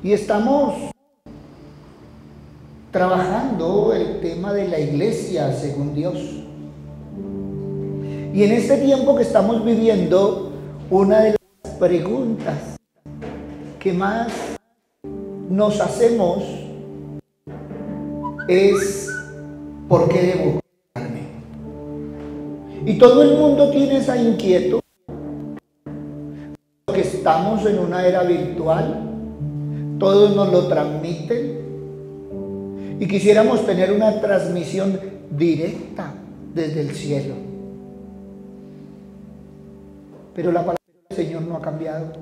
Y estamos trabajando el tema de la iglesia según Dios. Y en este tiempo que estamos viviendo, una de las preguntas que más nos hacemos es: ¿por qué debo congregarme? Y todo el mundo tiene esa inquietud, porque estamos en una era virtual, todos nos lo transmiten y quisiéramos tener una transmisión directa desde el cielo. Pero la palabra del Señor no ha cambiado.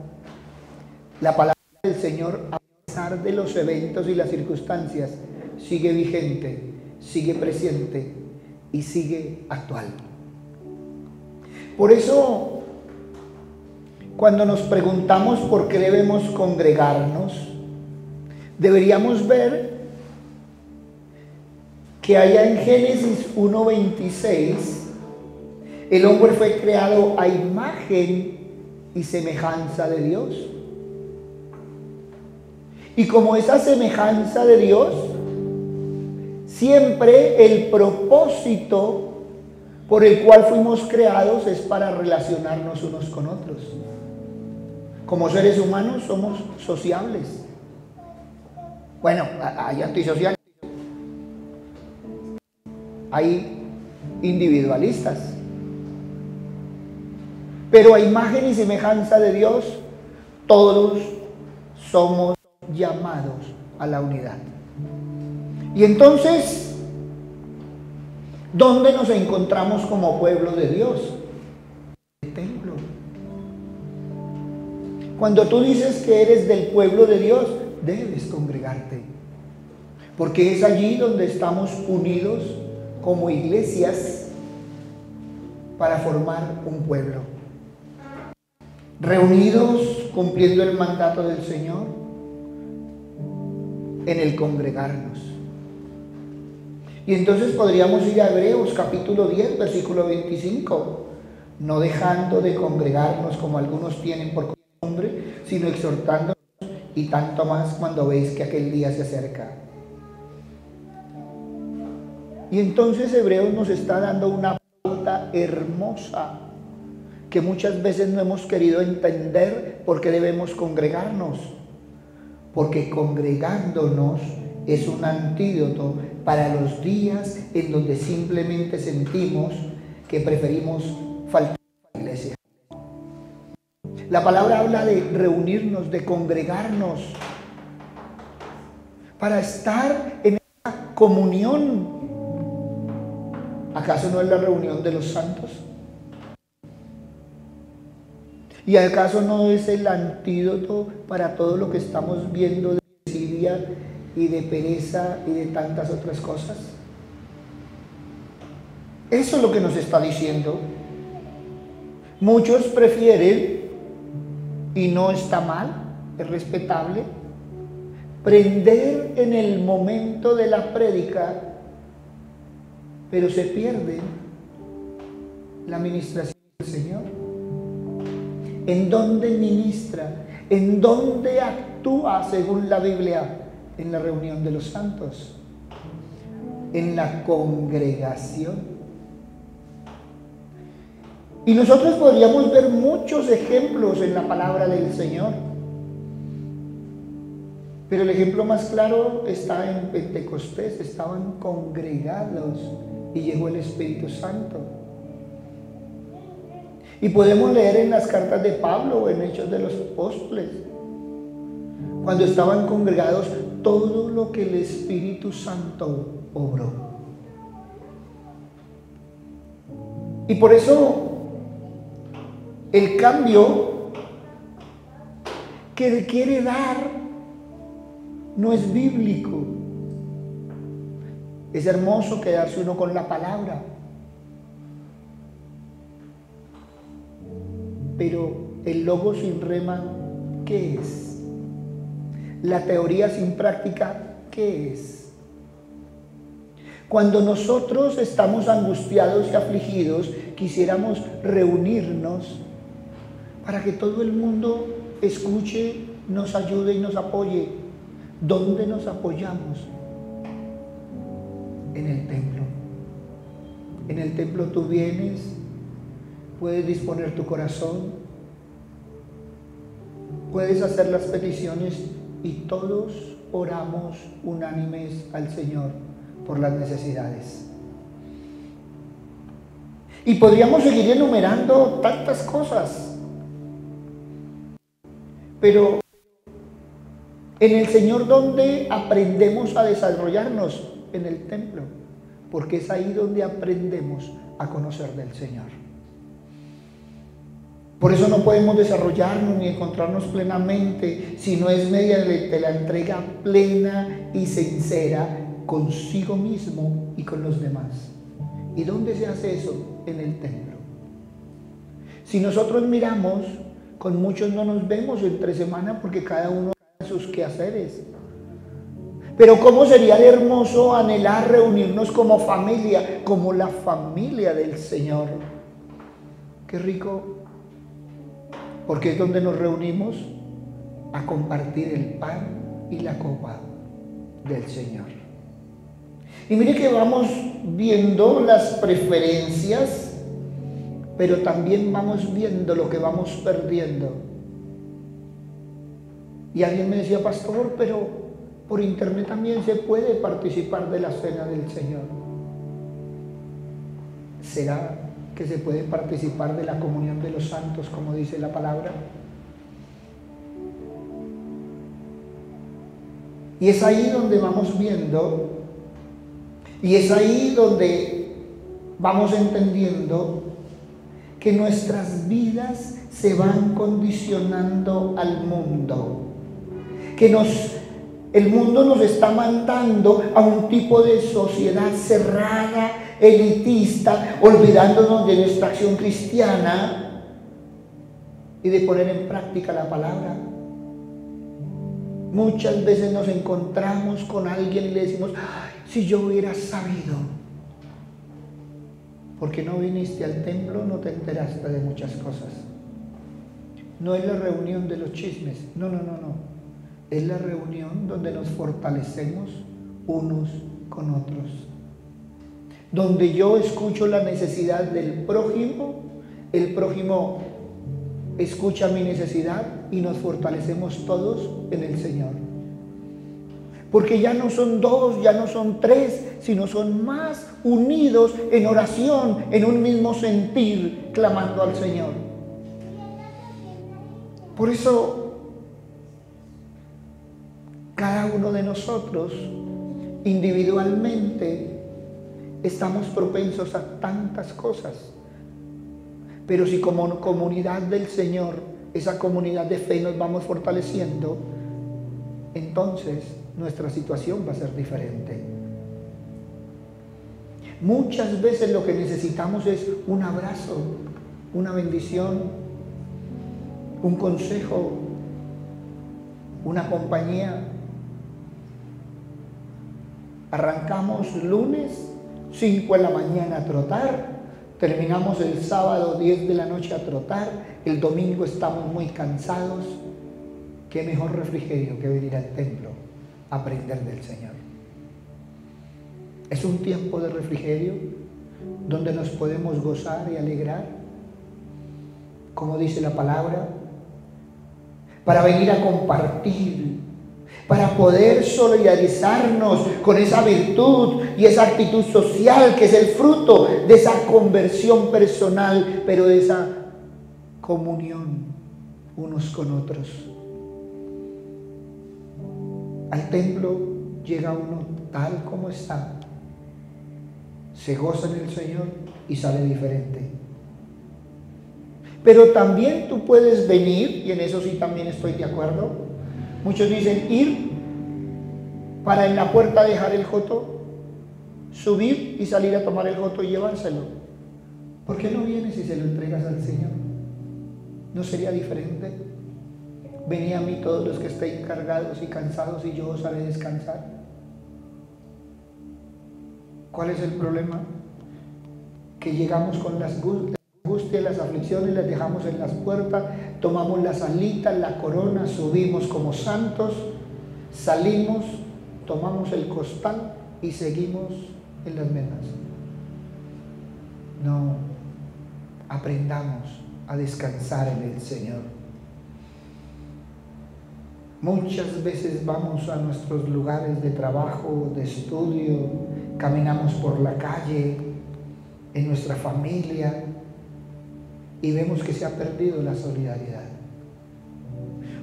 La palabra del Señor, a pesar de los eventos y las circunstancias, sigue vigente, sigue presente y sigue actual. Por eso, cuando nos preguntamos por qué debemos congregarnos, deberíamos ver que allá en Génesis 1:26, el hombre fue creado a imagen y semejanza de Dios. Y como esa semejanza de Dios, siempre el propósito por el cual fuimos creados es para relacionarnos unos con otros. Como seres humanos somos sociables. Bueno, hay antisociales, hay individualistas. Pero a imagen y semejanza de Dios, todos somos llamados a la unidad. Y entonces, ¿dónde nos encontramos como pueblo de Dios? En el templo. Cuando tú dices que eres del pueblo de Dios, debes congregarte, porque es allí donde estamos unidos como iglesias para formar un pueblo, reunidos cumpliendo el mandato del Señor en el congregarnos. Y entonces podríamos ir a Hebreos capítulo 10, versículo 25, no dejando de congregarnos como algunos tienen por costumbre, sino exhortándonos, y tanto más cuando veis que aquel día se acerca. Y entonces Hebreos nos está dando una pauta hermosa que muchas veces no hemos querido entender por qué debemos congregarnos. Porque congregándonos es un antídoto para los días en donde simplemente sentimos que preferimos faltar a la iglesia. La palabra habla de reunirnos, de congregarnos, para estar en esa comunión. ¿Acaso no es la reunión de los santos? ¿Y acaso no es el antídoto para todo lo que estamos viendo de desidia y de pereza y de tantas otras cosas? Eso es lo que nos está diciendo. Muchos prefieren, y no está mal, es respetable, prender en el momento de la prédica, pero se pierden la administración del Señor. ¿En dónde ministra? ¿En dónde actúa según la Biblia? En la reunión de los santos, en la congregación. Y nosotros podríamos ver muchos ejemplos en la palabra del Señor. Pero el ejemplo más claro está en Pentecostés. Estaban congregados y llegó el Espíritu Santo. Y podemos leer en las cartas de Pablo o en Hechos de los Apóstoles, cuando estaban congregados, todo lo que el Espíritu Santo obró. Y por eso el cambio que quiere dar no es bíblico. Es hermoso quedarse uno con la palabra, pero el logo sin rema, ¿qué es? La teoría sin práctica, ¿qué es? Cuando nosotros estamos angustiados y afligidos, quisiéramos reunirnos para que todo el mundo escuche, nos ayude y nos apoye. ¿Dónde nos apoyamos? En el templo. En el templo tú vienes, puedes disponer tu corazón, puedes hacer las peticiones y todos oramos unánimes al Señor por las necesidades. Y podríamos seguir enumerando tantas cosas, pero en el Señor, ¿dónde aprendemos a desarrollarnos? En el templo, porque es ahí donde aprendemos a conocer del Señor. Por eso no podemos desarrollarnos ni encontrarnos plenamente si no es mediante la entrega plena y sincera consigo mismo y con los demás. ¿Y dónde se hace eso? En el templo. Si nosotros miramos, con muchos no nos vemos entre semana porque cada uno hace sus quehaceres. Pero cómo sería de hermoso anhelar reunirnos como familia, como la familia del Señor. Qué rico, porque es donde nos reunimos a compartir el pan y la copa del Señor. Y mire que vamos viendo las preferencias, pero también vamos viendo lo que vamos perdiendo. Y alguien me decía, pastor, pero por internet también se puede participar de la cena del Señor. ¿Será que se puede participar de la comunión de los santos, como dice la palabra? Y es ahí donde vamos viendo, y es ahí donde vamos entendiendo que nuestras vidas se van condicionando al mundo, que el mundo nos está mandando a un tipo de sociedad cerrada, elitista, olvidándonos de nuestra acción cristiana y de poner en práctica la palabra. Muchas veces nos encontramos con alguien y le decimos, ay, si yo hubiera sabido. Porque no viniste al templo, no te enteraste de muchas cosas. No es la reunión de los chismes, no. Es la reunión donde nos fortalecemos unos con otros. Donde yo escucho la necesidad del prójimo, el prójimo escucha mi necesidad y nos fortalecemos todos en el Señor. Porque ya no son dos, ya no son tres, sino son más unidos en oración, en un mismo sentir, clamando al Señor. Por eso, cada uno de nosotros, individualmente, estamos propensos a tantas cosas. Pero si como comunidad del Señor, esa comunidad de fe nos vamos fortaleciendo, entonces nuestra situación va a ser diferente. Muchas veces lo que necesitamos es un abrazo, una bendición, un consejo, una compañía. Arrancamos lunes, 5 de la mañana a trotar, terminamos el sábado 10 de la noche a trotar, el domingo estamos muy cansados. Qué mejor refrigerio que venir al templo a aprender del Señor. Es un tiempo de refrigerio donde nos podemos gozar y alegrar, como dice la palabra, para venir a compartir, para poder solidarizarnos con esa virtud y esa actitud social que es el fruto de esa conversión personal, pero de esa comunión unos con otros. Al templo llega uno tal como está, se goza en el Señor y sale diferente. Pero también tú puedes venir, y en eso sí también estoy de acuerdo. Muchos dicen ir para en la puerta dejar el joto, subir y salir a tomar el joto y llevárselo. ¿Por qué no vienes y se lo entregas al Señor? ¿No sería diferente? Venid a mí todos los que estéis cargados y cansados y yo os haré descansar. ¿Cuál es el problema? Que llegamos con las angustias, las aflicciones, las dejamos en las puertas, tomamos las alitas, la corona, subimos como santos salimos, tomamos el costal y seguimos en las mesas. No, aprendamos a descansar en el Señor. Muchas veces vamos a nuestros lugares de trabajo, de estudio, caminamos por la calle, en nuestra familia, y vemos que se ha perdido la solidaridad.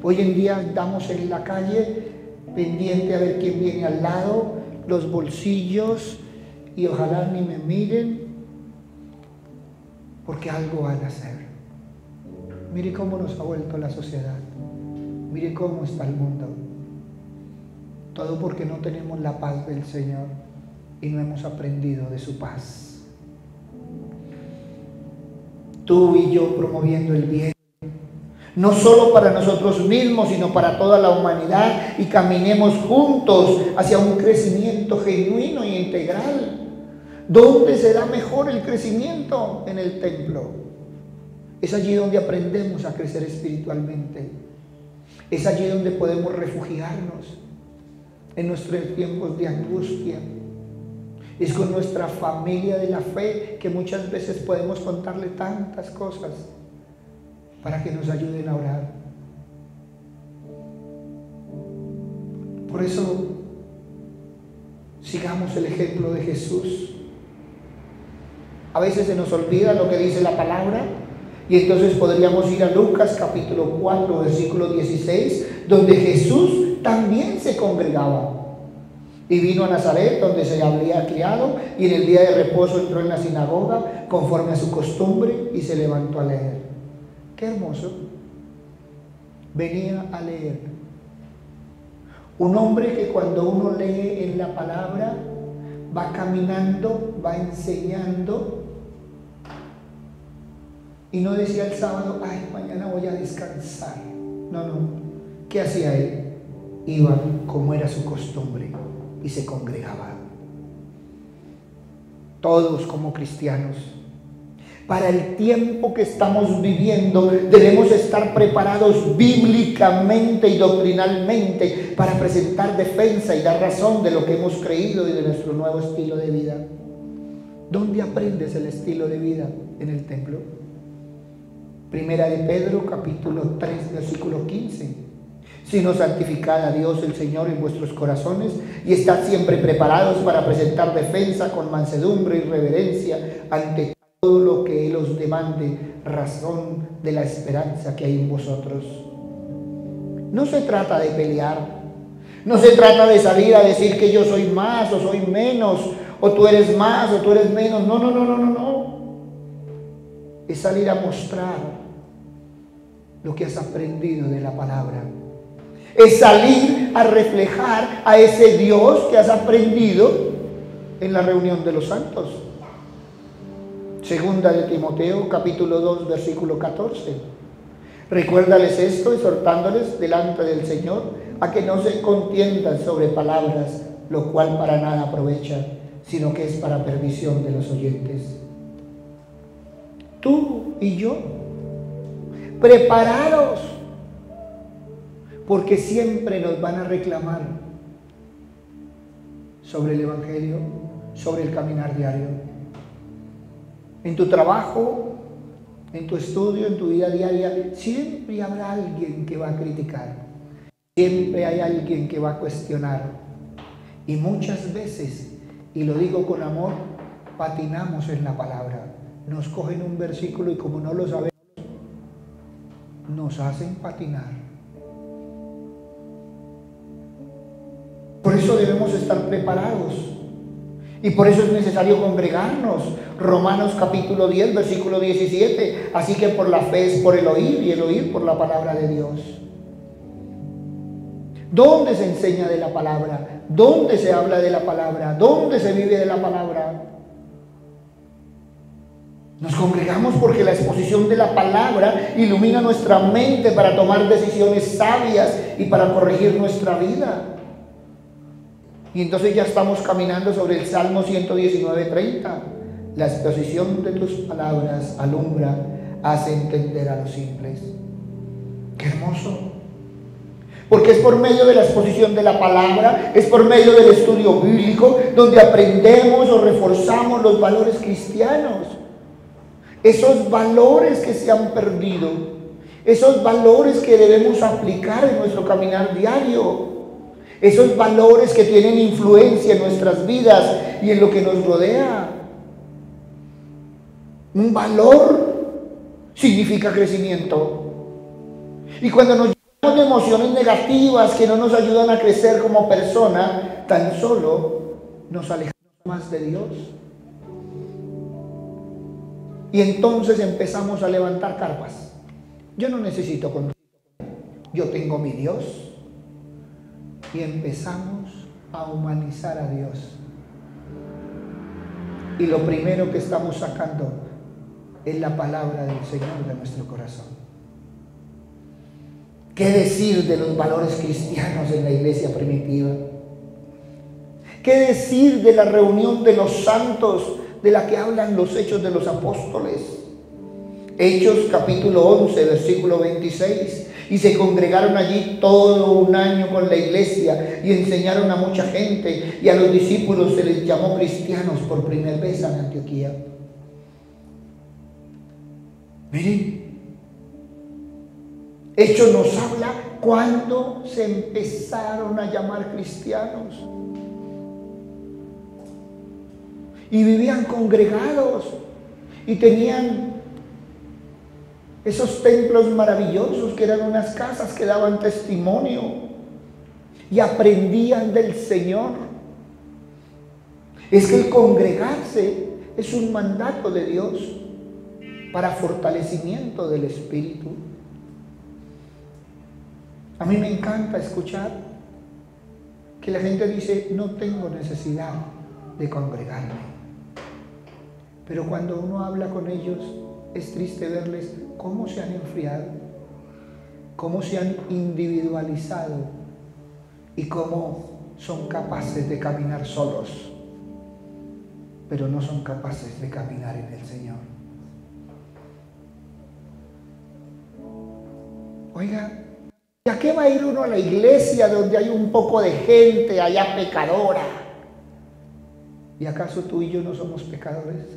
Hoy en día andamos en la calle pendiente a ver quién viene al lado, los bolsillos, y ojalá ni me miren, porque algo van a hacer. Mire cómo nos ha vuelto la sociedad. Mire cómo está el mundo. Todo porque no tenemos la paz del Señor y no hemos aprendido de su paz. Tú y yo promoviendo el bien, no solo para nosotros mismos, sino para toda la humanidad, y caminemos juntos hacia un crecimiento genuino e integral. ¿Dónde se da mejor el crecimiento? En el templo. Es allí donde aprendemos a crecer espiritualmente. Es allí donde podemos refugiarnos en nuestros tiempos de angustia. Es con nuestra familia de la fe que muchas veces podemos contarle tantas cosas para que nos ayuden a orar. Por eso, sigamos el ejemplo de Jesús. A veces se nos olvida lo que dice la palabra, y entonces podríamos ir a Lucas capítulo 4, versículo 16, donde Jesús también se congregaba. Y vino a Nazaret, donde se había criado, y en el día de reposo entró en la sinagoga, conforme a su costumbre, y se levantó a leer. ¡Qué hermoso! Venía a leer. Un hombre que cuando uno lee en la palabra, va caminando, va enseñando, y no decía el sábado, ay, mañana voy a descansar. No, no. ¿Qué hacía él? Iba como era su costumbre y se congregaba. Todos como cristianos, para el tiempo que estamos viviendo, debemos estar preparados bíblicamente y doctrinalmente para presentar defensa y dar razón de lo que hemos creído y de nuestro nuevo estilo de vida. ¿Dónde aprendes el estilo de vida? En el templo. Primera de Pedro, capítulo 3, versículo 15. Sino santificad a Dios el Señor en vuestros corazones y estad siempre preparados para presentar defensa con mansedumbre y reverencia ante todo lo que Él os demande, razón de la esperanza que hay en vosotros. No se trata de pelear, no se trata de salir a decir que yo soy más o soy menos, o tú eres más o tú eres menos. No, no, no, no, no, no. Es salir a mostrar lo que has aprendido de la palabra. Es salir a reflejar a ese Dios que has aprendido en la reunión de los santos. Segunda de Timoteo, capítulo 2, versículo 14. Recuérdales esto, exhortándoles delante del Señor a que no se contiendan sobre palabras, lo cual para nada aprovecha, sino que es para perdición de los oyentes. Tú y yo, preparados, porque siempre nos van a reclamar sobre el Evangelio, sobre el caminar diario. En tu trabajo, en tu estudio, en tu vida diaria, siempre habrá alguien que va a criticar. Siempre hay alguien que va a cuestionar. Y muchas veces, y lo digo con amor, patinamos en la palabra. Nos cogen un versículo y como no lo sabemos, nos hacen patinar. Por eso debemos estar preparados. Y por eso es necesario congregarnos. Romanos capítulo 10, versículo 17. Así que por la fe es por el oír y el oír por la palabra de Dios. ¿Dónde se enseña de la palabra? ¿Dónde se habla de la palabra? ¿Dónde se vive de la palabra? Nos congregamos porque la exposición de la palabra ilumina nuestra mente para tomar decisiones sabias y para corregir nuestra vida. Y entonces ya estamos caminando sobre el Salmo 119:30. La exposición de tus palabras alumbra, hace entender a los simples. ¡Qué hermoso! Porque es por medio de la exposición de la palabra, es por medio del estudio bíblico, donde aprendemos o reforzamos los valores cristianos. Esos valores que se han perdido, esos valores que debemos aplicar en nuestro caminar diario, esos valores que tienen influencia en nuestras vidas y en lo que nos rodea. Un valor significa crecimiento. Y cuando nos llenamos de emociones negativas que no nos ayudan a crecer como persona, tan solo nos alejamos más de Dios. Y entonces empezamos a levantar carpas. Yo no necesito contigo, yo tengo mi Dios. Y empezamos a humanizar a Dios. Y lo primero que estamos sacando es la palabra del Señor de nuestro corazón. ¿Qué decir de los valores cristianos en la iglesia primitiva? ¿Qué decir de la reunión de los santos de la que hablan los Hechos de los Apóstoles? Hechos capítulo 11, versículo 26. Y se congregaron allí todo un año con la iglesia y enseñaron a mucha gente, y a los discípulos se les llamó cristianos por primera vez en Antioquía. Miren, Hechos nos habla cuando se empezaron a llamar cristianos. Y vivían congregados y tenían esos templos maravillosos que eran unas casas que daban testimonio y aprendían del Señor. Es que el congregarse es un mandato de Dios para fortalecimiento del espíritu. A mí me encanta escuchar que la gente dice: no tengo necesidad de congregarme. Pero cuando uno habla con ellos, es triste verles cómo se han enfriado, cómo se han individualizado y cómo son capaces de caminar solos, pero no son capaces de caminar en el Señor. Oiga, ¿y a qué va a ir uno a la iglesia donde hay un poco de gente allá pecadora? ¿Y acaso tú y yo no somos pecadores?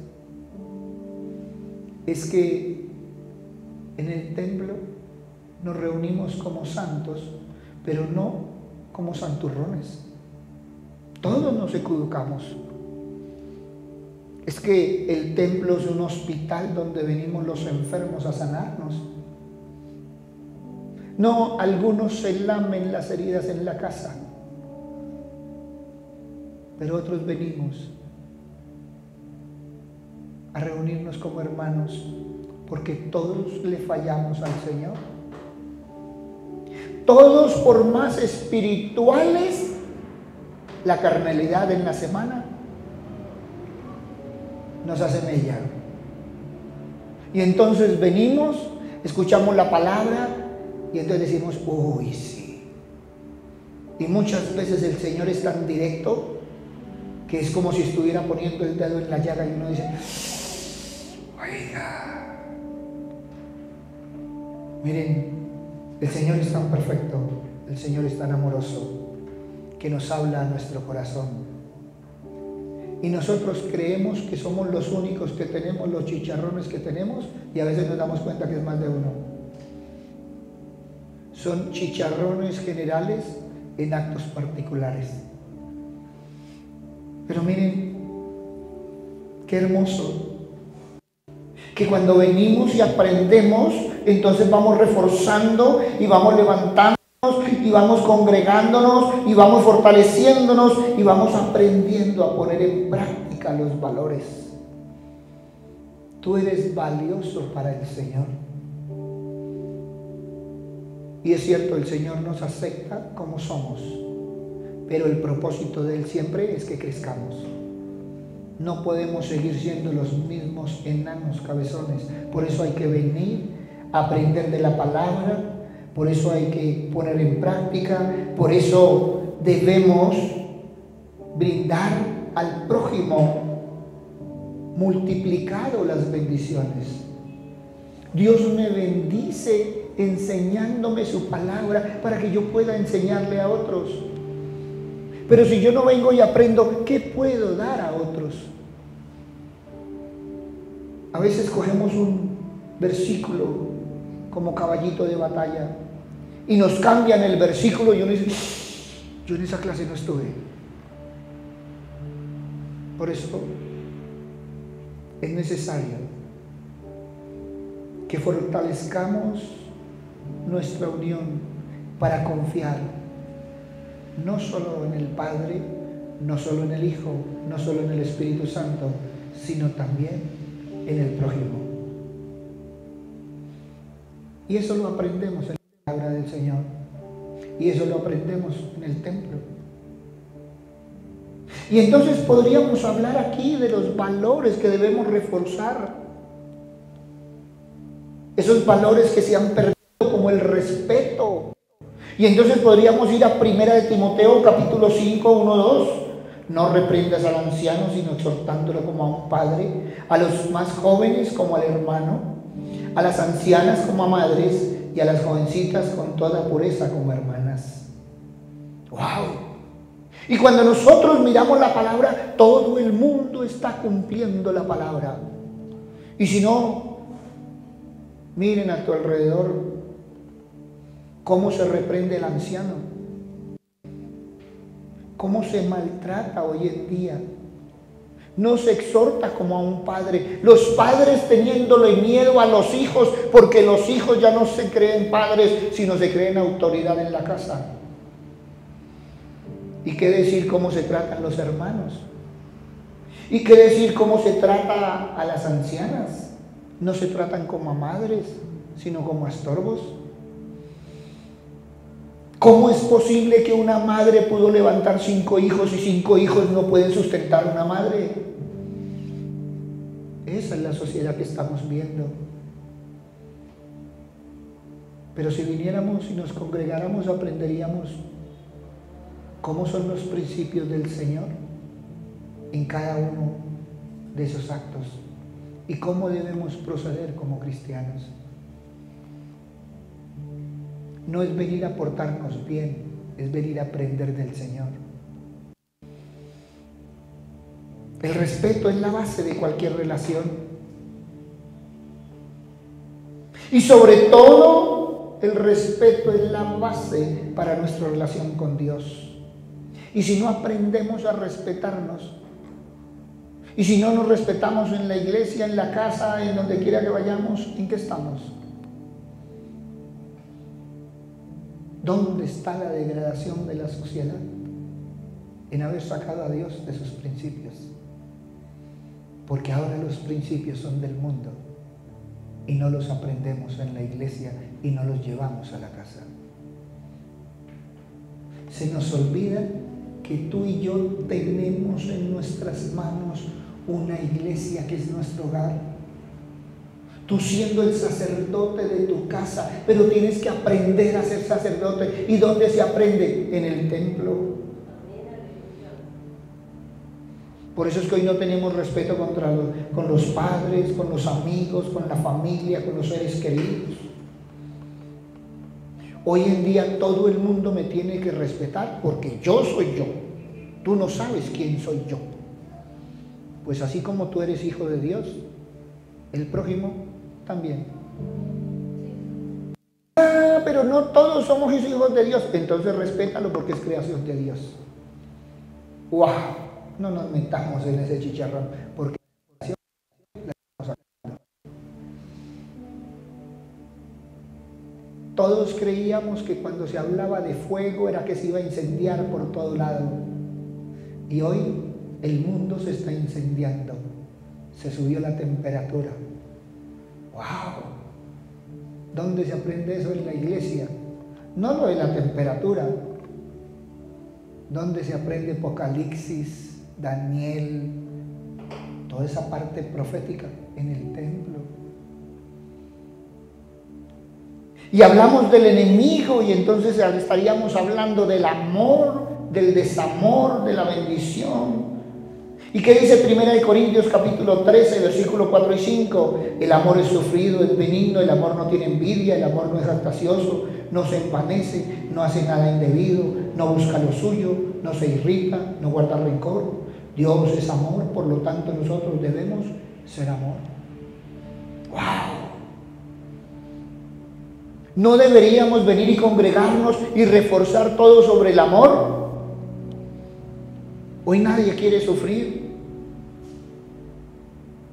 Es que en el templo nos reunimos como santos, pero no como santurrones. Todos nos equivocamos. Es que el templo es un hospital donde venimos los enfermos a sanarnos. No, algunos se lamen las heridas en la casa, pero otros venimos a reunirnos como hermanos, porque todos le fallamos al Señor. Todos, por más espirituales, la carnalidad en la semana nos hace mella. Y entonces venimos, escuchamos la palabra y entonces decimos: uy, sí. Y muchas veces el Señor es tan directo que es como si estuviera poniendo el dedo en la llaga y uno dice: oiga, miren, el Señor es tan perfecto, el Señor es tan amoroso, que nos habla a nuestro corazón. Y nosotros creemos que somos los únicos que tenemos los chicharrones que tenemos, y a veces nos damos cuenta que es más de uno. Son chicharrones generales en actos particulares. Pero miren, qué hermoso, que cuando venimos y aprendemos, entonces vamos reforzando y vamos levantándonos y vamos congregándonos y vamos fortaleciéndonos y vamos aprendiendo a poner en práctica los valores. Tú eres valioso para el Señor. Y es cierto, el Señor nos acepta como somos, pero el propósito de Él siempre es que crezcamos. No podemos seguir siendo los mismos enanos cabezones. Por eso hay que venir a aprender de la palabra, por eso hay que poner en práctica, por eso debemos brindar al prójimo multiplicado las bendiciones. Dios me bendice enseñándome su palabra para que yo pueda enseñarle a otros. Pero si yo no vengo y aprendo, ¿qué puedo dar a otros? A veces cogemos un versículo como caballito de batalla y nos cambian el versículo y uno dice, yo en esa clase no estuve. Por eso es necesario que fortalezcamos nuestra unión para confiar no solo en el Padre, no solo en el Hijo, no solo en el Espíritu Santo, sino también en el prójimo. Y eso lo aprendemos en la palabra del Señor. Y eso lo aprendemos en el templo. Y entonces podríamos hablar aquí de los valores que debemos reforzar. Esos valores que se han perdido, como el respeto. Y entonces podríamos ir a 1 de Timoteo capítulo 5, 1, 2. No reprendas al anciano, sino exhortándolo como a un padre, a los más jóvenes como al hermano, a las ancianas como a madres y a las jovencitas con toda pureza como hermanas. ¡Wow! Y cuando nosotros miramos la palabra, todo el mundo está cumpliendo la palabra. Y si no, miren a tu alrededor cómo se reprende el anciano, cómo se maltrata hoy en día. No se exhorta como a un padre. Los padres teniéndole miedo a los hijos, porque los hijos ya no se creen padres, sino se creen autoridad en la casa. ¿Y qué decir cómo se tratan los hermanos? ¿Y qué decir cómo se trata a las ancianas? No se tratan como a madres, sino como a estorbos. ¿Cómo es posible que una madre pudo levantar 5 hijos y 5 hijos no pueden sustentar una madre? Esa es la sociedad que estamos viendo. Pero si viniéramos y nos congregáramos, aprenderíamos cómo son los principios del Señor en cada uno de esos actos y cómo debemos proceder como cristianos. No es venir a portarnos bien, es venir a aprender del Señor. El respeto es la base de cualquier relación. Y sobre todo, el respeto es la base para nuestra relación con Dios. Y si no aprendemos a respetarnos, y si no nos respetamos en la iglesia, en la casa, en donde quiera que vayamos, ¿en qué estamos? ¿Dónde está la degradación de la sociedad? En haber sacado a Dios de sus principios. Porque ahora los principios son del mundo y no los aprendemos en la iglesia y no los llevamos a la casa. Se nos olvida que tú y yo tenemos en nuestras manos una iglesia que es nuestro hogar. Tú siendo el sacerdote de tu casa, pero tienes que aprender a ser sacerdote. ¿Y dónde se aprende? En el templo. Por eso es que hoy no tenemos respeto con los padres, con los amigos, con la familia, con los seres queridos. Hoy en día todo el mundo me tiene que respetar porque yo soy yo. Tú no sabes quién soy yo. Pues así como tú eres hijo de Dios, el prójimo también. Ah, pero no todos somos hijos de Dios. Entonces respétalo porque es creación de Dios. ¡Wow! No nos metamos en ese chicharrón porque todos creíamos que cuando se hablaba de fuego era que se iba a incendiar por todo lado. Y hoy el mundo se está incendiando. Se subió la temperatura. ¡Wow! ¿Dónde se aprende eso? En la iglesia. No lo de la temperatura. ¿Dónde se aprende Apocalipsis, Daniel, toda esa parte profética? En el templo. Y hablamos del enemigo y entonces estaríamos hablando del amor, del desamor, de la bendición. ¿Y qué dice 1 Corintios capítulo 13, versículo 4 y 5? El amor es sufrido, es benigno, el amor no tiene envidia, el amor no es jactancioso, no se envanece, no hace nada indebido, no busca lo suyo, no se irrita, no guarda rencor. Dios es amor, por lo tanto nosotros debemos ser amor. ¡Wow! ¿No deberíamos venir y congregarnos y reforzar todo sobre el amor? Hoy nadie quiere sufrir.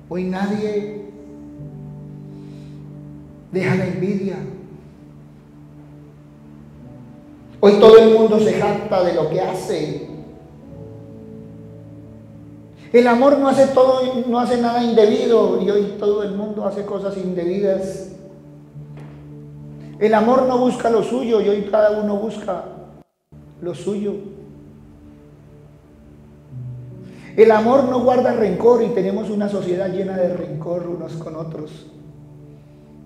Hoy nadie deja la envidia. Hoy todo el mundo se jacta de lo que hace. El amor no hace nada indebido, y hoy todo el mundo hace cosas indebidas. El amor no busca lo suyo, y hoy cada uno busca lo suyo. El amor no guarda rencor, y tenemos una sociedad llena de rencor unos con otros.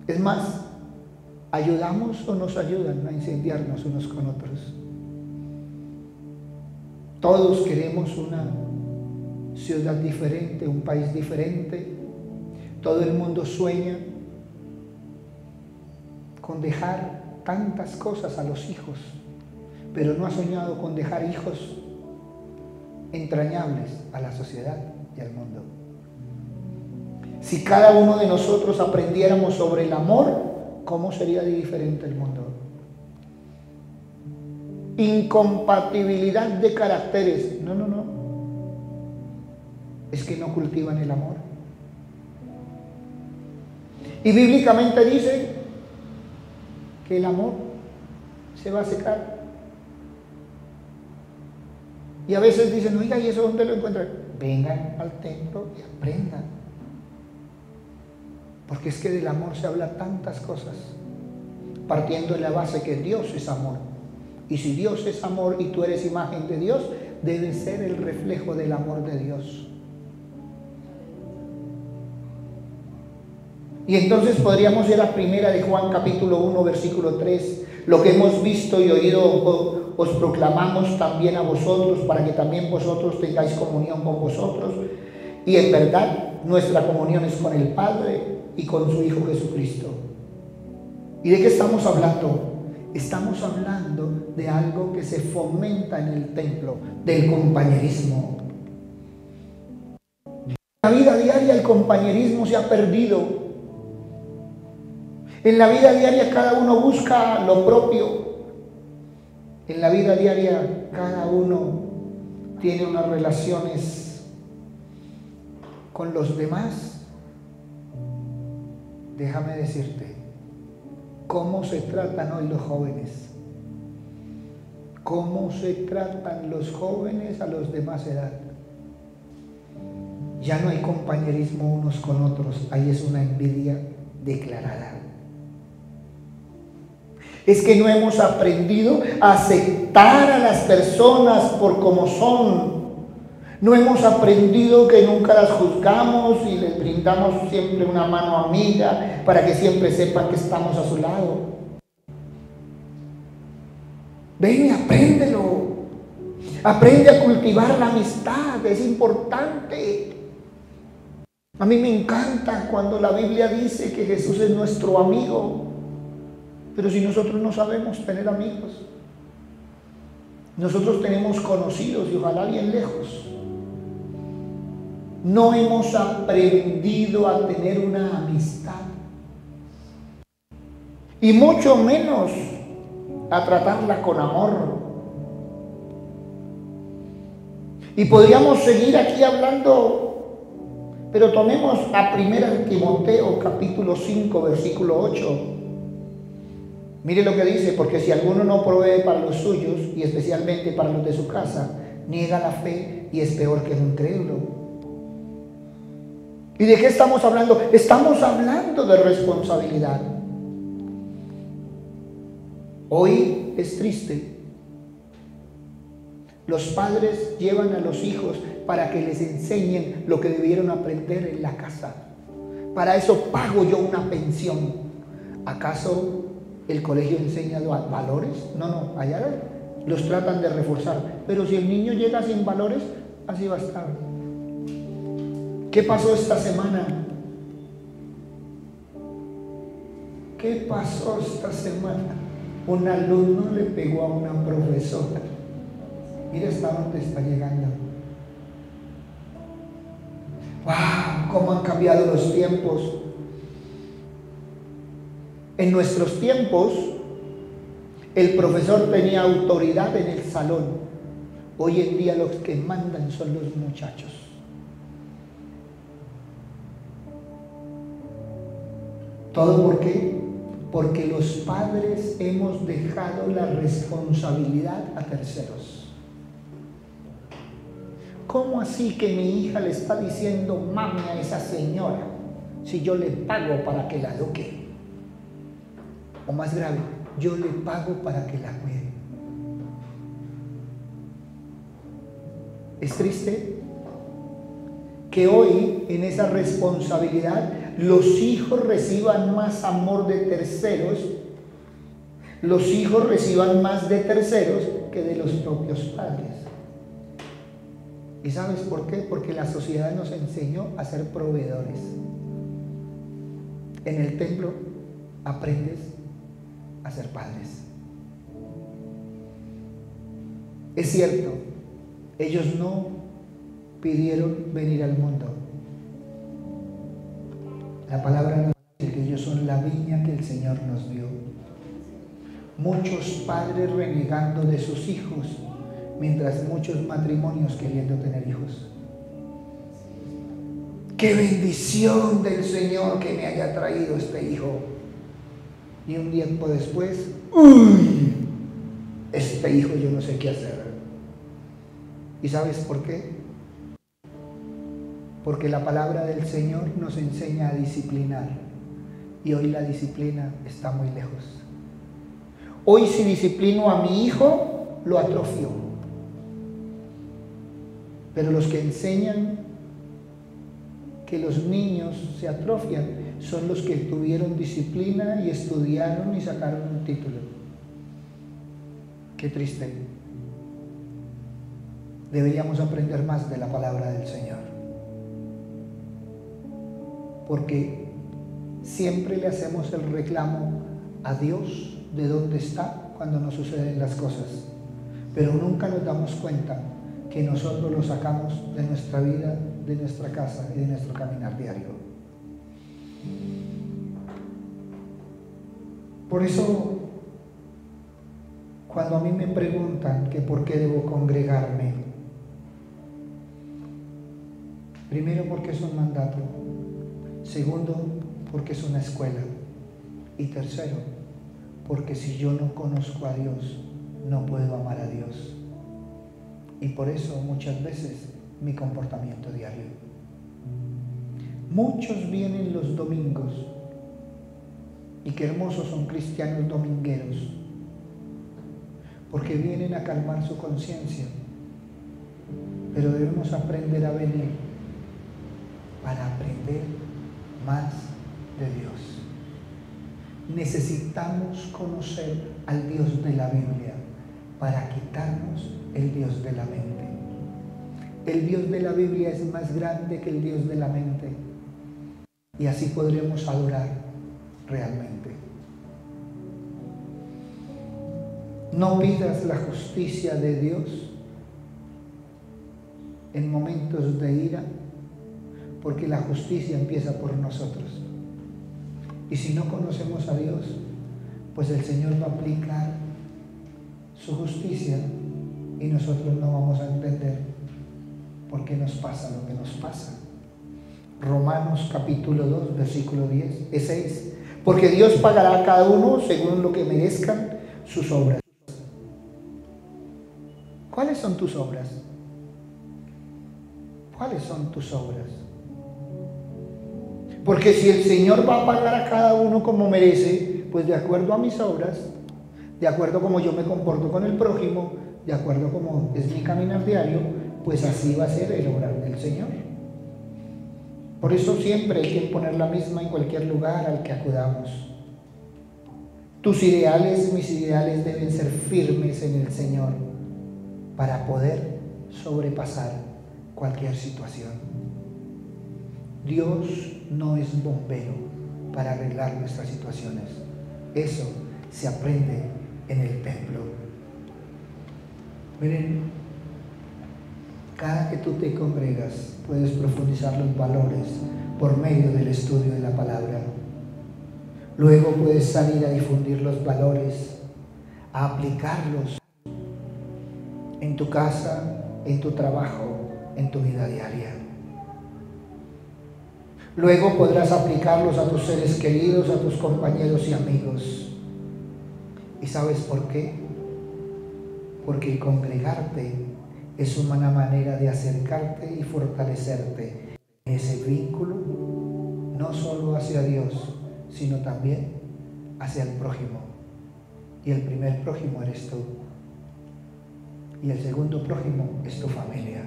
Es más, ¿ayudamos o nos ayudan a incendiarnos unos con otros? Todos queremos una ciudad diferente, un país diferente. Todo el mundo sueña con dejar tantas cosas a los hijos, pero no ha soñado con dejar hijos entrañables a la sociedad y al mundo. Si cada uno de nosotros aprendiéramos sobre el amor, ¿cómo sería de diferente el mundo? Incompatibilidad de caracteres. No. Es que no cultivan el amor. Y bíblicamente dice que el amor se va a secar. Y a veces dicen, oiga, ¿y eso dónde lo encuentran? Vengan al templo y aprendan. Porque es que del amor se habla tantas cosas, partiendo de la base que Dios es amor. Y si Dios es amor y tú eres imagen de Dios, debes ser el reflejo del amor de Dios. Y entonces podríamos ir a primera de Juan capítulo 1, versículo 3. Lo que hemos visto y oído os proclamamos también a vosotros, para que también vosotros tengáis comunión con vosotros. Y en verdad nuestra comunión es con el Padre y con su Hijo Jesucristo. ¿Y de qué estamos hablando? Estamos hablando de algo que se fomenta en el templo, del compañerismo. En la vida diaria el compañerismo se ha perdido. En la vida diaria cada uno busca lo propio. En la vida diaria cada uno tiene unas relaciones con los demás. Déjame decirte, ¿cómo se tratan hoy los jóvenes? ¿Cómo se tratan los jóvenes a los de más edad? Ya no hay compañerismo unos con otros, ahí es una envidia declarada. Es que no hemos aprendido a aceptar a las personas por como son. No hemos aprendido que nunca las juzgamos y les brindamos siempre una mano amiga para que siempre sepan que estamos a su lado. Ven y apréndelo. Aprende a cultivar la amistad, es importante. A mí me encanta cuando la Biblia dice que Jesús es nuestro amigo. Pero si nosotros no sabemos tener amigos, nosotros tenemos conocidos y ojalá bien lejos. No hemos aprendido a tener una amistad. Y mucho menos a tratarla con amor. Y podríamos seguir aquí hablando, pero tomemos a 1 Timoteo capítulo 5, versículo 8. Mire lo que dice, porque si alguno no provee para los suyos, y especialmente para los de su casa, niega la fe y es peor que un incrédulo. ¿Y de qué estamos hablando? Estamos hablando de responsabilidad. Hoy es triste. Los padres llevan a los hijos para que les enseñen lo que debieron aprender en la casa. Para eso pago yo una pensión. ¿Acaso el colegio enseña valores? No, allá los tratan de reforzar. Pero si el niño llega sin valores, así va a estar. ¿Qué pasó esta semana? ¿Qué pasó esta semana? Un alumno le pegó a una profesora. Mira hasta dónde está llegando. ¡Wow! ¿Cómo han cambiado los tiempos? En nuestros tiempos, el profesor tenía autoridad en el salón. Hoy en día los que mandan son los muchachos. ¿Todo por qué? Porque los padres hemos dejado la responsabilidad a terceros. ¿Cómo así que mi hija le está diciendo mami a esa señora si yo le pago para que la eduque? O más grave, yo le pago para que la cuide. Es triste que hoy en esa responsabilidad los hijos reciban más amor de terceros, los hijos reciban más de terceros que de los propios padres. ¿Y sabes por qué? Porque la sociedad nos enseñó a ser proveedores. En el templo aprendes a ser padres. Es cierto, ellos no pidieron venir al mundo. La palabra nos dice que ellos son la viña que el Señor nos dio. Muchos padres renegando de sus hijos, mientras muchos matrimonios queriendo tener hijos. ¡Qué bendición del Señor que me haya traído este hijo! Y un tiempo después, ¡uy! Este hijo yo no sé qué hacer. ¿Y sabes por qué? Porque la palabra del Señor nos enseña a disciplinar. Y hoy la disciplina está muy lejos. Hoy si disciplino a mi hijo, lo atrofio. Pero los que enseñan que los niños se atrofian son los que tuvieron disciplina y estudiaron y sacaron un título. Qué triste. Deberíamos aprender más de la palabra del Señor. Porque siempre le hacemos el reclamo a Dios de dónde está cuando nos suceden las cosas. Pero nunca nos damos cuenta que nosotros lo sacamos de nuestra vida, de nuestra casa y de nuestro caminar diario. Por eso, cuando a mí me preguntan que por qué debo congregarme, primero porque es un mandato, segundo porque es una escuela y tercero porque si yo no conozco a Dios, no puedo amar a Dios. Y por eso muchas veces mi comportamiento diario. Muchos vienen los domingos y qué hermosos son cristianos domingueros, porque vienen a calmar su conciencia, pero debemos aprender a venir para aprender más de Dios. Necesitamos conocer al Dios de la Biblia para quitarnos el Dios de la mente. El Dios de la Biblia es más grande que el Dios de la mente y así podremos adorar realmente. No pidas la justicia de Dios en momentos de ira, porque la justicia empieza por nosotros. Y si no conocemos a Dios, pues el Señor va a aplicar su justicia y nosotros no vamos a entender por qué nos pasa lo que nos pasa. Romanos capítulo 2, versículo 6. Porque Dios pagará a cada uno según lo que merezcan sus obras. ¿Cuáles son tus obras? ¿Cuáles son tus obras? Porque si el Señor va a pagar a cada uno como merece, pues de acuerdo a mis obras, de acuerdo a cómo yo me comporto con el prójimo, de acuerdo a cómo es mi caminar diario, pues así va a ser el obrar del Señor. Por eso siempre hay que poner la misma en cualquier lugar al que acudamos. Tus ideales, mis ideales deben ser firmes en el Señor para poder sobrepasar cualquier situación. Dios no es bombero para arreglar nuestras situaciones. Eso se aprende en el templo. Miren, cada que tú te congregas puedes profundizar los valores por medio del estudio de la palabra. Luego puedes salir a difundir los valores, a aplicarlos en tu casa, en tu trabajo, en tu vida diaria. Luego podrás aplicarlos a tus seres queridos, a tus compañeros y amigos. ¿Y sabes por qué? Porque el congregarte es una manera de acercarte y fortalecerte en ese vínculo, no solo hacia Dios, sino también hacia el prójimo. Y el primer prójimo eres tú. Y el segundo prójimo es tu familia.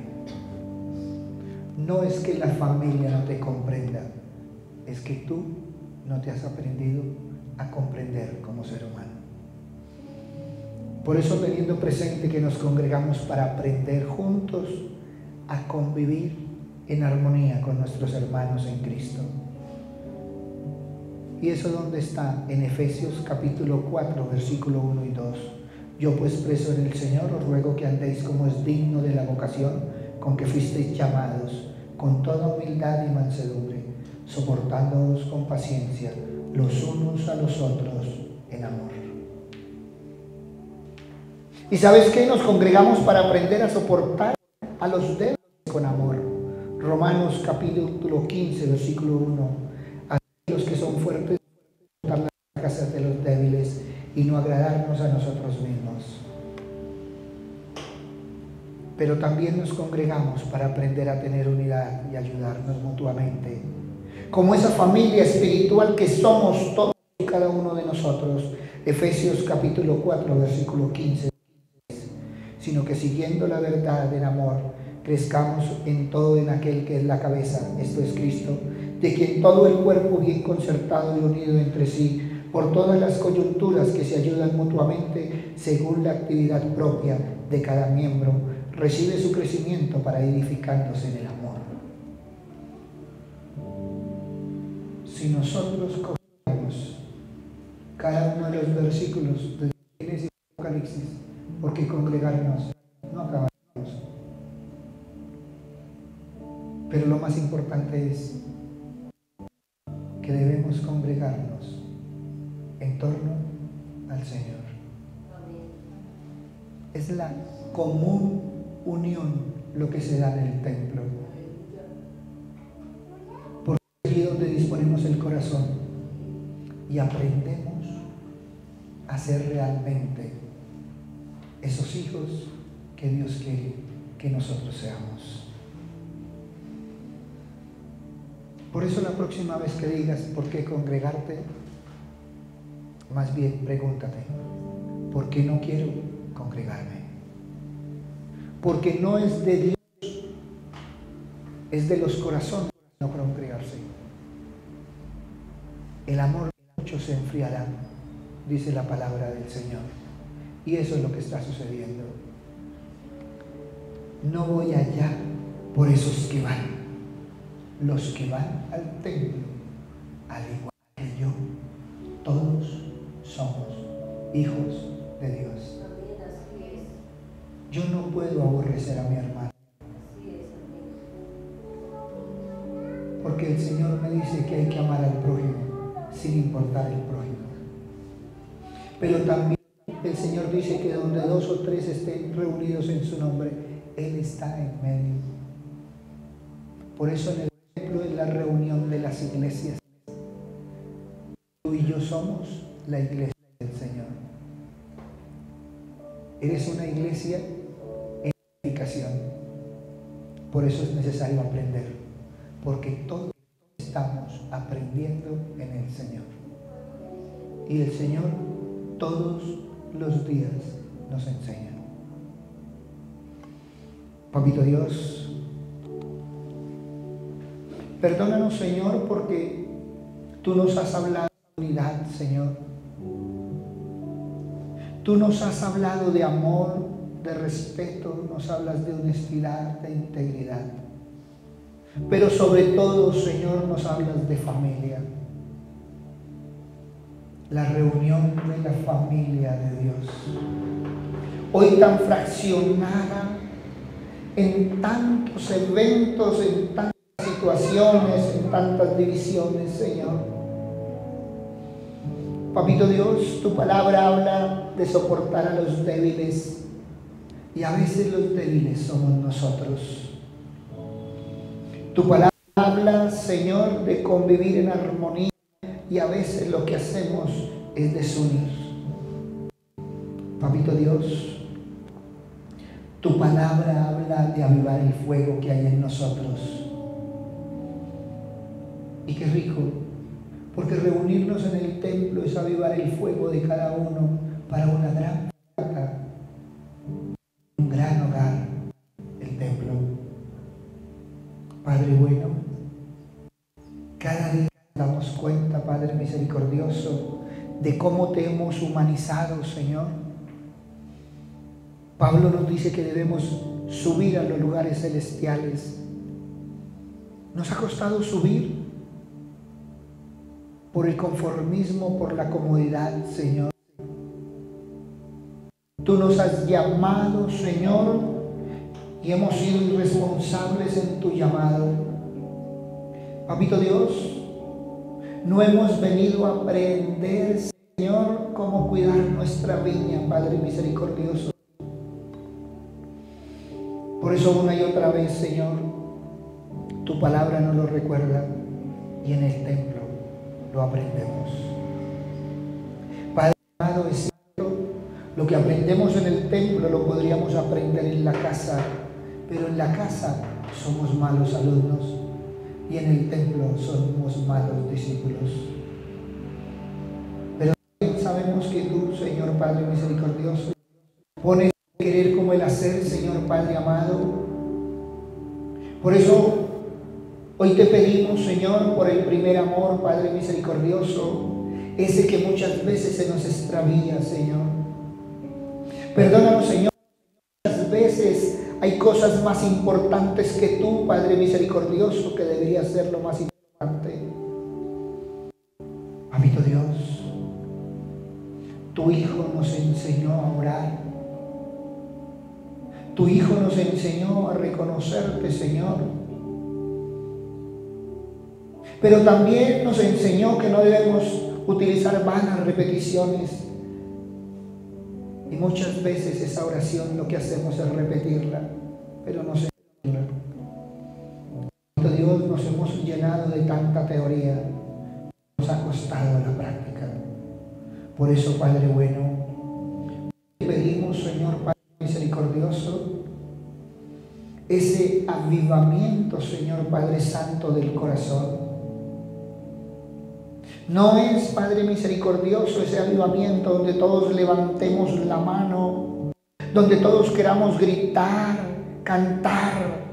No es que la familia no te comprenda, es que tú no te has aprendido a comprender como ser humano. Por eso, teniendo presente que nos congregamos para aprender juntos a convivir en armonía con nuestros hermanos en Cristo. ¿Y eso dónde está? En Efesios capítulo 4, versículo 1 y 2. Yo pues, preso en el Señor, os ruego que andéis como es digno de la vocación con que fuisteis llamados, con toda humildad y mansedumbre, soportándoos con paciencia los unos a los otros en amor. ¿Y sabes qué? Nos congregamos para aprender a soportar a los débiles con amor. Romanos capítulo 15, versículo 1. A los que son fuertes, soportar las cargas de los débiles y no agradarnos a nosotros mismos. Pero también nos congregamos para aprender a tener unidad y ayudarnos mutuamente, como esa familia espiritual que somos todos y cada uno de nosotros. Efesios capítulo 4, versículo 15. Sino que siguiendo la verdad en amor, crezcamos en todo en aquel que es la cabeza, esto es Cristo, de quien todo el cuerpo bien concertado y unido entre sí, por todas las coyunturas que se ayudan mutuamente según la actividad propia de cada miembro, recibe su crecimiento para ir edificándose en el amor. Si nosotros cogemos cada uno de los versículos de Génesis y Apocalipsis, porque congregarnos no acabamos. Pero lo más importante es que debemos congregarnos en torno al Señor. Es la común unión lo que se da en el templo. Porque es allí donde disponemos el corazón y aprendemos a ser realmente esos hijos que Dios quiere que nosotros seamos. Por eso la próxima vez que digas por qué congregarte, más bien pregúntate, ¿por qué no quiero congregarme? Porque no es de Dios, es de los corazones no congregarse. El amor de muchos se enfriará, dice la palabra del Señor. Y eso es lo que está sucediendo. No voy allá por esos que van. Los que van al templo, al igual que yo, todos somos hijos de Dios. Yo no puedo aborrecer a mi hermano. Porque el Señor me dice que hay que amar al prójimo, sin importar el prójimo. Pero también el Señor dice que donde 2 o 3 estén reunidos en su nombre, Él está en medio. Por eso en el templo es la reunión de las iglesias. Tú y yo somos la iglesia del Señor. Eres una iglesia en edificación. Por eso es necesario aprender, porque todos estamos aprendiendo en el Señor. Y el Señor todos los días nos enseña. Papito Dios, perdónanos, Señor, porque tú nos has hablado de unidad, Señor. Tú nos has hablado de amor, de respeto, nos hablas de honestidad, de integridad. pero sobre todo, Señor, nos hablas de familia. La reunión de la familia de Dios. Hoy tan fraccionada en tantos eventos, en tantas situaciones, en tantas divisiones, Señor. Papito Dios, tu palabra habla de soportar a los débiles y a veces los débiles somos nosotros. Tu palabra habla, Señor, de convivir en armonía y a veces lo que hacemos es desunir. Papito Dios, tu palabra habla de avivar el fuego que hay en nosotros. Y qué rico, porque reunirnos en el templo es avivar el fuego de cada uno para una gran fiesta, un gran hogar, el templo. Padre bueno, cada día nos damos cuenta, Padre misericordioso, de cómo te hemos humanizado, Señor. Pablo nos dice que debemos subir a los lugares celestiales. Nos ha costado subir por el conformismo, por la comodidad, Señor. Tú nos has llamado, Señor, y hemos sido irresponsables en tu llamado. Papito Dios, no hemos venido a aprender, Señor, cómo cuidar nuestra viña, Padre misericordioso. Por eso una y otra vez, Señor, tu palabra nos lo recuerda y en el templo lo aprendemos. Padre amado, es cierto, lo que aprendemos en el templo lo podríamos aprender en la casa, pero en la casa somos malos alumnos y en el templo somos malos discípulos. Pero también sabemos que tú, Señor Padre misericordioso, pones el querer como el hacer, Señor Padre amado. Por eso hoy te pedimos, Señor, por el primer amor, Padre misericordioso, ese que muchas veces se nos extravía, Señor. Perdónanos, Señor, muchas veces hay cosas más importantes que tú, Padre misericordioso, que debería ser lo más importante. Papito Dios, tu Hijo nos enseñó a orar. Tu Hijo nos enseñó a reconocerte, Señor. Pero también nos enseñó que no debemos utilizar vanas repeticiones. Y muchas veces esa oración lo que hacemos es repetirla, pero no se entiende. Dios, nos hemos llenado de tanta teoría, nos ha costado la práctica. Por eso, Padre bueno, te pedimos, Señor Padre misericordioso, ese avivamiento, Señor Padre Santo del corazón. No es, Padre misericordioso, ese avivamiento donde todos levantemos la mano, donde todos queramos gritar, cantar.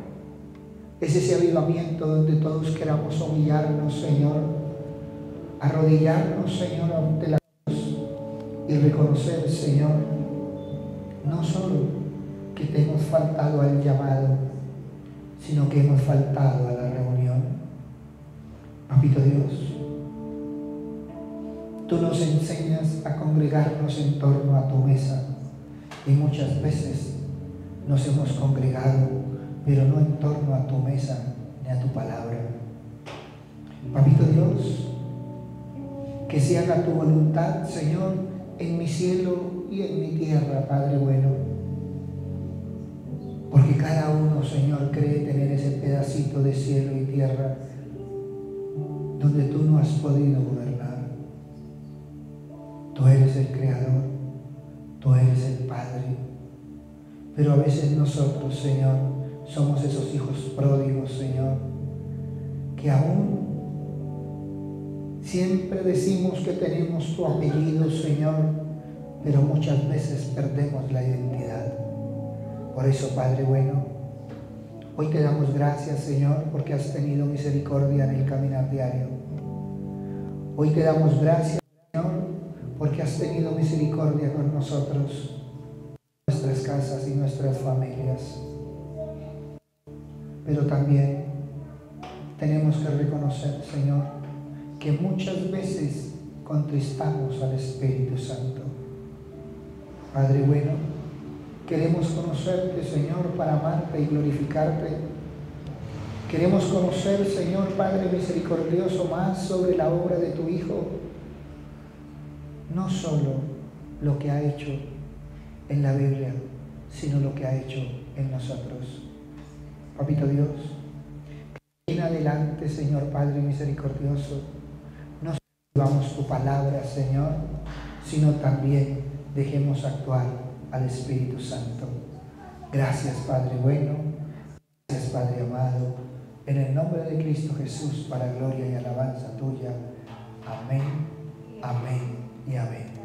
Es ese avivamiento donde todos queramos humillarnos, Señor, arrodillarnos, Señor, ante la cruz y reconocer, Señor, no solo que te hemos faltado al llamado, sino que hemos faltado a la reunión. Papito Dios, tú nos enseñas a congregarnos en torno a tu mesa y muchas veces nos hemos congregado, pero no en torno a tu mesa ni a tu palabra. Papito Dios, que se haga tu voluntad, Señor, en mi cielo y en mi tierra, Padre bueno. Porque cada uno, Señor, cree tener ese pedacito de cielo y tierra donde tú no has podido gobernar. Tú eres el Creador, tú eres el Padre, pero a veces nosotros, Señor, somos esos hijos pródigos, Señor, que aún siempre decimos que tenemos tu apellido, Señor, pero muchas veces perdemos la identidad. Por eso, Padre bueno, hoy te damos gracias, Señor, porque has tenido misericordia en el caminar diario. Hoy te damos gracias, Señor, porque has tenido misericordia con nosotros, nuestras casas y nuestras familias. Pero también tenemos que reconocer, Señor, que muchas veces contristamos al Espíritu Santo. Padre bueno, queremos conocerte, Señor, para amarte y glorificarte. Queremos conocer, Señor Padre misericordioso, más sobre la obra de tu Hijo. No solo lo que ha hecho en la Biblia, sino lo que ha hecho en nosotros. Papito Dios, en adelante, Señor Padre misericordioso, no solo vivamos tu palabra, Señor, sino también dejemos actuar al Espíritu Santo. Gracias, Padre bueno, gracias, Padre amado, en el nombre de Cristo Jesús, para gloria y alabanza tuya. Amén, amén y amén.